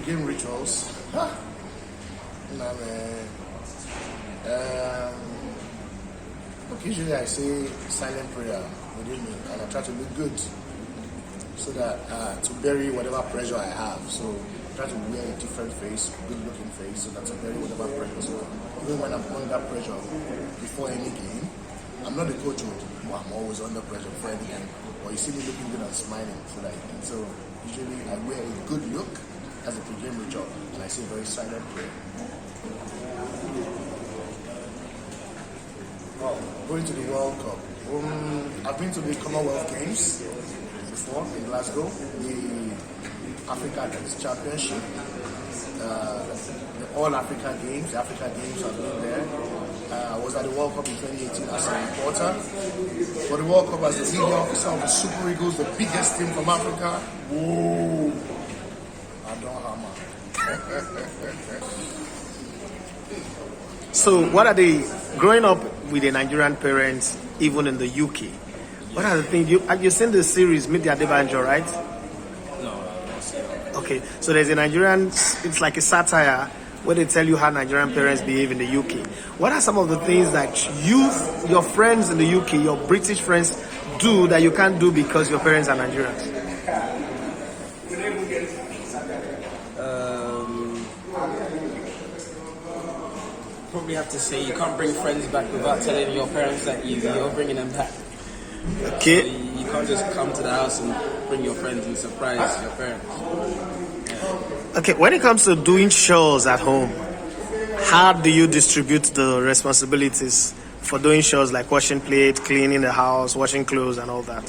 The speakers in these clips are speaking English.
pre-game rituals. Nah, man. Occasionally I say silent prayer within me, and I try to look good so that to bury whatever pressure I have. So I try to wear a different face, good looking face, so that to bury whatever pressure. So even when I'm under pressure before any game, I'm not the coach, but I'm always under pressure before any game. But you see me looking good and smiling, so usually I wear a good look as a pre-game ritual, and I say very silent prayer. Going to the World Cup. I've been to the Commonwealth Games before in Glasgow, the Africa Championship, the All Africa Games. The Africa Games have been there. I was at the World Cup in 2018 as a reporter. For the World Cup as the media officer of the Super Eagles, the biggest team from Africa. Whoa! I don't hammer. So, what are the growing up with the Nigerian parents, even in the UK? What are the things you've seen the series Meet the Adebanjo, right? No, I've seen it. Okay, so there's a Nigerian. It's like a satire where they tell you how Nigerian parents behave in the UK. What are some of the things that your friends in the UK, your British friends, do that you can't do because your parents are Nigerians? Probably have to say you can't bring friends back without telling your parents that you're bringing them back. Okay. So you can't just come to the house and bring your friends and surprise your parents. Okay, when it comes to doing shows at home, how do you distribute the responsibilities for doing shows like washing plates, cleaning the house, washing clothes, and all that?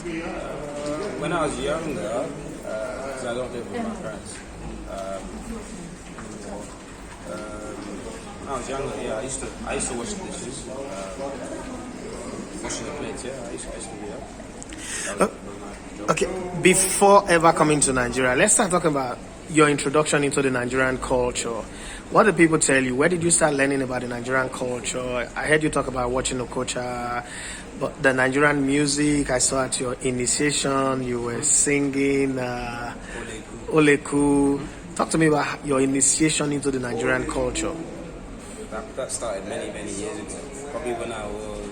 When I was younger, because I don't live with my parents. When I was younger, yeah, I used to wash the dishes, washing the plates. Yeah, I used to do that. Okay, before ever coming to Nigeria, let's start talking about your introduction into the Nigerian culture. What do people tell you? Where did you start learning about the Nigerian culture? I heard you talk about watching Okocha, but the Nigerian music, I saw at your initiation, you were singing Oleku. Talk to me about your initiation into the Nigerian culture. That started many years ago. Probably when I was,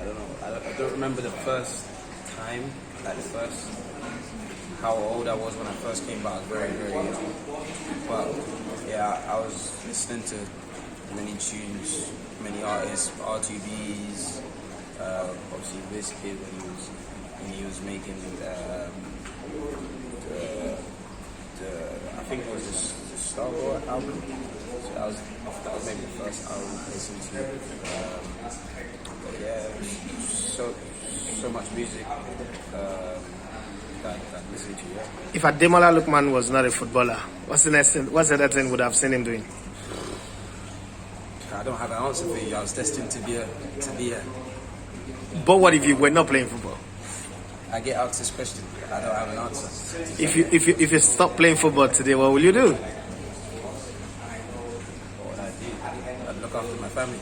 I don't know. I don't remember the first time, like how old I was when I first came back. I was very young. But yeah, I was listening to many tunes, many artists, R2Bs, obviously Wizkid when he was making I think it was the Star Wars album. So that was maybe the first album I listened to. But yeah, so much music that I listened to. Yeah. If Ademola Lookman was not a footballer, what's the other thing would have seen him doing? I don't have an answer for you. I was destined to be a. But what if you were not playing football? I get asked this question. I don't have an answer. If you stop playing football today, what will you do? What would I do? I'd look after my family.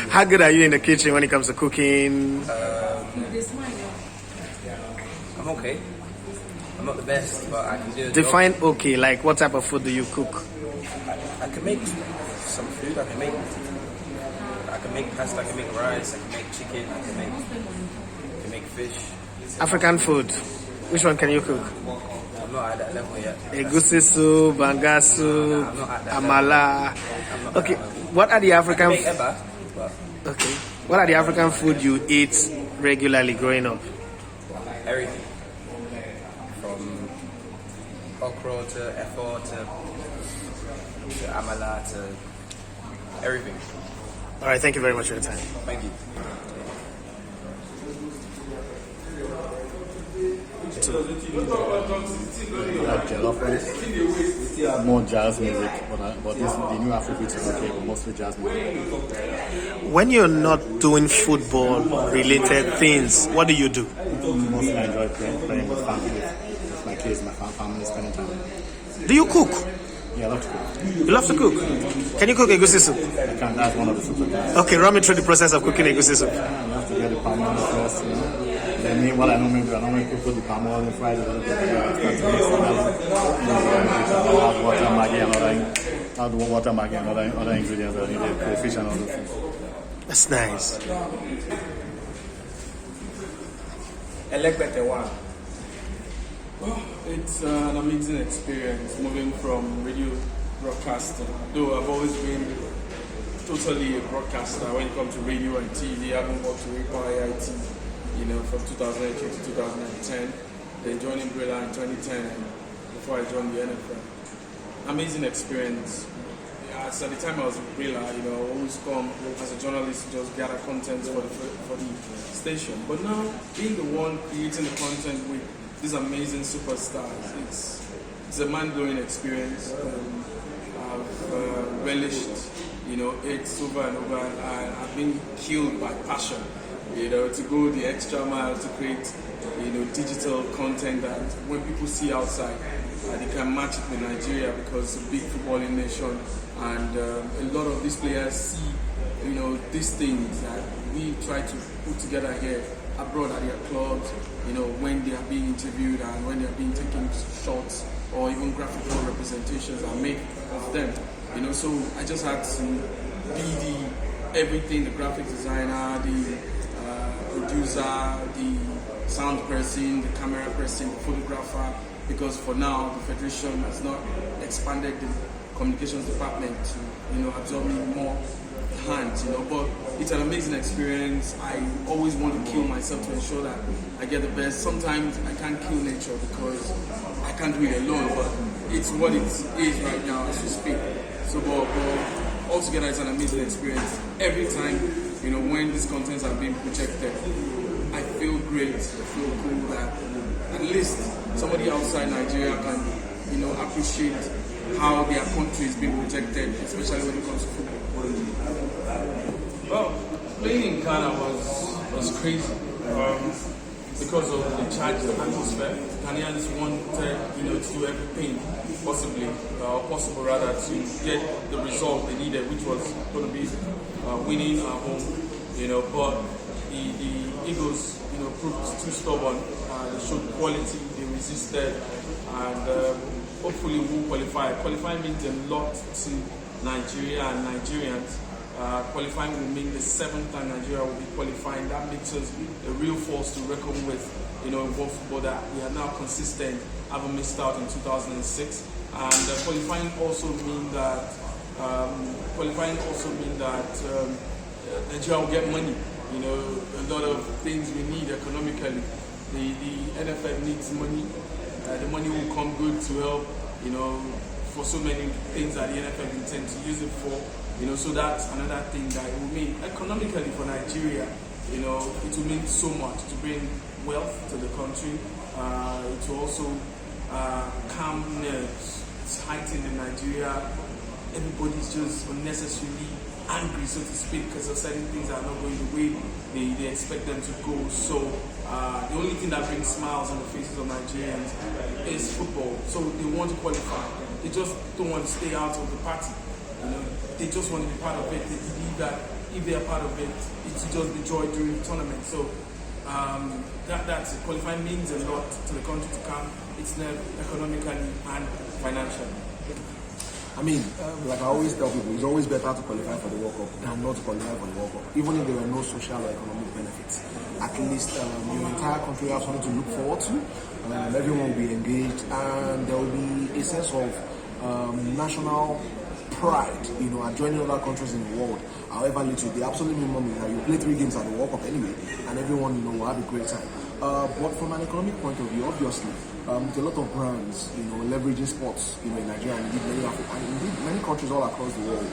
How good are you in the kitchen when it comes to cooking? I'm okay. I'm not the best, but I can do it. Define okay, like what type of food do you cook? I can make some food. I can make pasta. I can make rice. I can make chicken. I can make fish. African food. Which one can you cook? I'm not at that level yet. Egusi soup, banga soup, amala. Okay, what are the African? Okay, what are the African food you eat regularly growing up? Everything, from okra to efo to amala to everything. All right, thank you very much for your time. Thank you. Like more jazz music, but this the new Afrobeat is okay, but mostly jazz music. When you're not doing football related things, what do you do? Mostly I enjoy playing with family, with my kids, my family, spending time. Do you cook? Yeah, I love to cook. You love to cook? Can you cook egusi soup? I can. That's one of the soups I can. Okay, run me through the process of cooking egusi soup. You have to get the palm oil first, then then me, what I normally do, I normally put the palm oil and fry it a little bit. Start to mix it up. I'll add water, Maggi, and other ingredients that are needed, crayfish and all those things. That's nice. Well, it's an amazing experience moving from radio broadcaster. Though I've always been totally a broadcaster when it comes to radio and TV. I haven't worked with IIT, from 2008 to 2010. Then joining Biola in 2010 before I joined the NFL. Amazing experience. As at the time I was with Biola, I always come as a journalist to just gather content for the station. But now, being the one creating the content with these amazing superstars, it's a mind-blowing experience. I've relished, it over and over, and I've been killed by passion, to go the extra mile to create, digital content that when people see outside, they can match it with Nigeria because it's a big footballing nation, and a lot of these players see, these things that we try to put together here abroad at their clubs, when they are being interviewed and when they are being taken shots or even graphical representations are made of them. So I just had to be everything, the graphic designer, the producer, the sound person, the camera person, the photographer, because for now the Federation has not expanded the communications department to absorb me more hands, but it's an amazing experience. I always want to kill myself to ensure that I get the best. Sometimes I can't kill nature because I can't do it alone, but it's what it is right now as we speak. So but altogether it's an amazing experience. Every time, when these contents are being projected, I feel great, I feel cool that at least somebody outside Nigeria can, appreciate how their country is being projected, especially when it comes to football. Well, playing in Ghana was crazy because of the charged atmosphere. Ghanaians wanted, to do everything possible rather to get the result they needed, which was going to be winning at home. But the Eagles, proved too stubborn. They showed quality, they resisted, and hopefully we'll qualify. Qualifying means a lot to Nigeria and Nigerians. Qualifying will mean the 7th time Nigeria will be qualifying. That makes us a real force to reckon with, in world football, that we are now consistent, haven't missed out in 2006. And qualifying also mean that Nigeria will get money. A lot of things we need economically. The NFL needs money. The money will come good to help, for so many things that the NFL intends to use it for. So that's another thing that it will mean economically for Nigeria. It will mean so much to bring wealth to the country. It will also calm nerves. It's heightened in Nigeria. Everybody's just unnecessarily angry, so to speak, because of certain things that are not going the way they expect them to go. So the only thing that brings smiles on the faces of Nigerians is football. So they want to qualify. They just don't want to stay out of the party. They just want to be part of it. They believe that if they are part of it, it will just be joy during the tournament. So that's it. Qualifying means a lot to the country to come. It's not economically and financially. I mean, like I always tell people, it's always better to qualify for the World Cup than not to qualify for the World Cup, even if there were no social or economic benefits. At least your entire country has something to look forward to, everyone will be engaged, and there will be a sense of national pride, at joining other countries in the world. However little, the absolute minimum is that you play 3 games at the World Cup anyway, and everyone, will have a great time. But from an economic point of view, obviously, with a lot of brands, leveraging sports, in Nigeria and indeed many countries all across the world.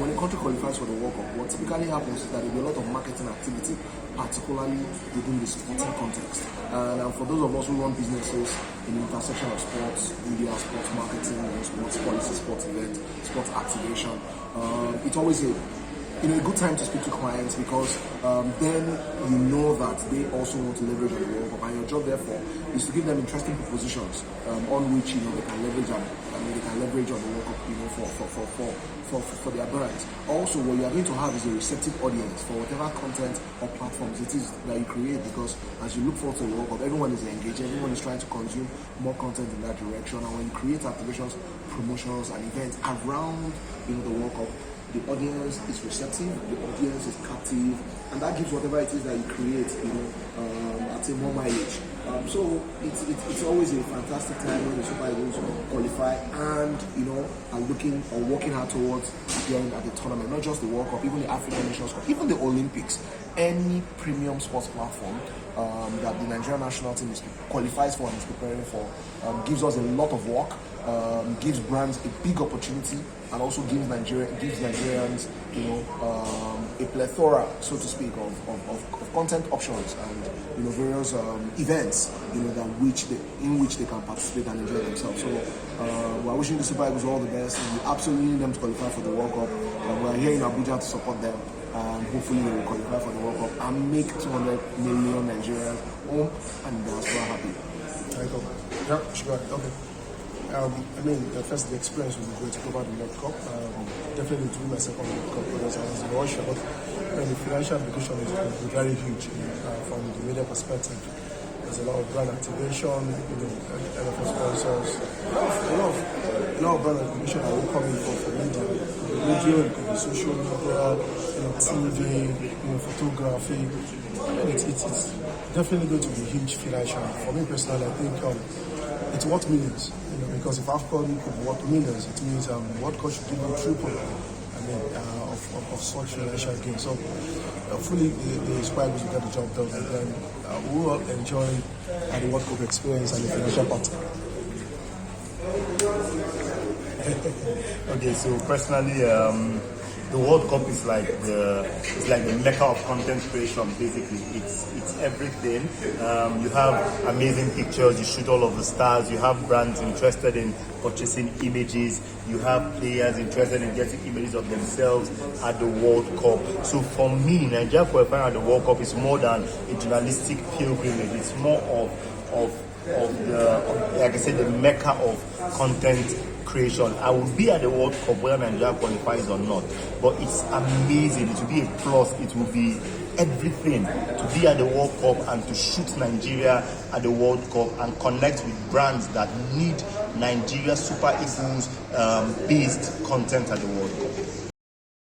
When a country qualifies for the World Cup, what typically happens is that there will be a lot of marketing activity, particularly within the sporting context. And for those of us who run businesses in the intersection of sports, media, sports marketing, sports policy, sports event, sports activation, it's always a a good time to speak to clients, because then you know that they also want to leverage on the World Cup, and your job therefore is to give them interesting propositions on which they can leverage on. They can leverage on the World Cup, for their brands. Also, what you are going to have is a receptive audience for whatever content or platforms it is that you create, because as you look forward to the World Cup, everyone is engaged, everyone is trying to consume more content in that direction, and when you create activations, promotions, and events around the World Cup, the audience is receptive, the audience is captive, and that gives whatever it is that you create, at a more mileage. So it's always a fantastic time when the Super Eagles qualify and are looking or working hard towards appearing at the tournament, not just the World Cup, even the African Nations Cup, even the Olympics. Any premium sports platform that the Nigerian national team qualifies for and is preparing for gives us a lot of work, gives brands a big opportunity, and also gives Nigerians a plethora, so to speak, of content options and various events in which they can participate and enjoy themselves. So we're wishing the Super Eagles all the best, and we absolutely need them to qualify for the World Cup. We're here in Abuja to support them, and hopefully they will qualify for the World Cup and make 200 million Nigerians home and diaspora happy. Yeah, sure. Okay. The experience was great to cover the World Cup. Definitely to be my second World Cup because I was in Russia, but the financial implication is very huge from the media perspective. There's a lot of brand activation, a lot of sponsors, a lot of brand activation that will come in for media. The radio, the social media, TV, photography. It's definitely going to be huge financial. For me personally, I think it's worth millions. Because if AFCON could worth millions, it means World Cup should give them triple. Of such financial gain. So hopefully the Super Eagles will get the job done, and then we will enjoy the World Cup experience and the financial part. Okay, so personally, the World Cup is like the mecca of content creation. Basically, it's everything. You have amazing pictures. You shoot all of the stars. You have brands interested in purchasing images. You have players interested in getting images of themselves at the World Cup. So for me, Nigeria qualifying at the World Cup is more than a journalistic pilgrimage. It's more of the, like I said, the mecca of content creation. I will be at the World Cup whether Nigeria qualifies or not, but it's amazing. It will be a plus. It will be everything to be at the World Cup and to shoot Nigeria at the World Cup and connect with brands that need Nigeria Super Eagles based content at the World Cup.